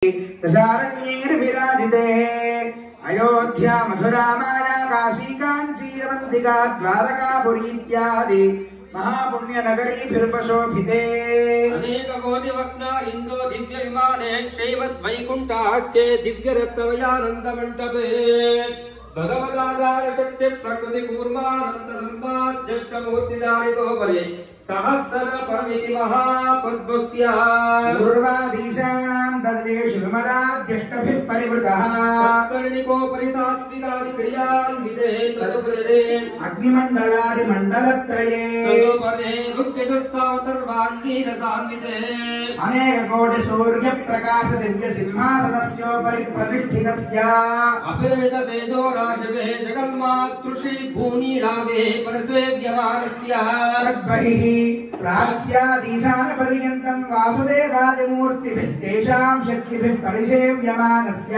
दशारण्यैर्विराजिते अयोध्या मथुरा माया काशी काञ्चीरवन्तिका द्वारकापुरी इत्यादि महापुण्यनगरीभिरुपशोभिते अनेककोटिवक्ना इन्दो दिव्य विमाने श्रीमद्वैकुण्ठाख्ये दिव्यरत्नमयानन्दमण्डपे भगवदाधार शक्ति प्रकृति कूर्मानन्दधर्माध्यष्टमूर्तिदारितोपरि सहस्र परमिति महापद्मस्य पूर्वाधीशानां तदेषु विमलाद्यष्टभिः परिवृतः कर्णिकोपरि सात्विकादिक्रियान्विते तदुपरि अग्निमण्डलादिमण्डलत्रये तदुपरि मुख्यदुर्सावतर्वाङ्गीरसान्विते अनेककोटिसूर्यप्रकाश दिव्यसिंहासनस्योपरि प्रतिष्ठितस्य अपरिमित तेजो राशिभे जगन्मातृषि भूनीलाभे परसेव्यमानस्य तद्बहिः प्राच्यादीशानपर्यन्तं वासुदेवादिमूर्तिभिस्तेषां शक्तिभिः परिसेव्यमानस्य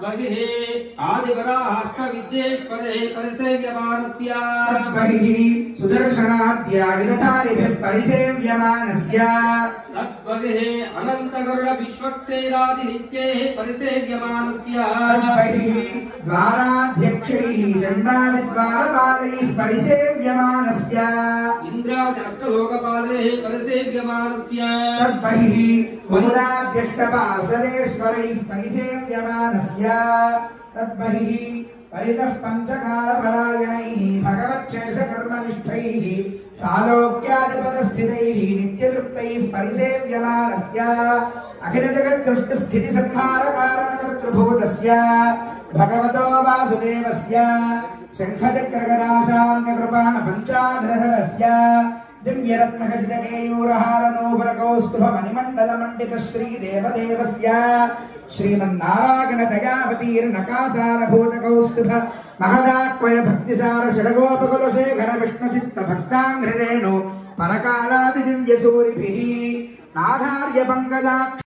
तद्बहिः आदिवराहाष्टविद्येश्वरे परिसेव्यमानस्य तद्बहिः सुदर्शनाद्यादिरथादिभिः परिसेव्यमानस्य तद्बहिः अनन्तगरुड विश्वक्सेनादिनित्यैः परिसेव्यमानस्य तद्बहिः द्वाराध्यक्षैः चण्डादिद्वारपालैः परिसेव्यमानस्य इन्द्रादष्टलोकपालैः परिसेव्यमानस्य तद्बहिः वरुणाद्यष्टपार्षदेश्वरैः परिसेव्यमानस्य तद्बहिः परितः पञ्चकालपरायणैः भगवच्छेषकर्मनिष्ठैः सालोक्यादिपदस्थितैः नित्यतृप्तैः परिसेव्यमानस्य अखिलजगत्सृष्टिस्थितिसंहारकारणकर्तृभूतस्य भगवतो वासुदेवस्य शङ्खचक्रगदाशाङ्गकृपाणपञ्चाधरधरस्य दिव्यरत्नखचितकेयूरहारनोपरकौस्तुभमणिमण्डलमण्डित श्रीदेवदेवस्य श्रीमन्नारायणदयावतीर्णकासारभूतकौस्तुभ महदाक्वय भक्तिसार षडगोपकुलशेखर विष्णुचित्तभक्ताङ्घ्रिरेणु परकालादिदिव्यसूरिभिः नाधार्यपङ्कजा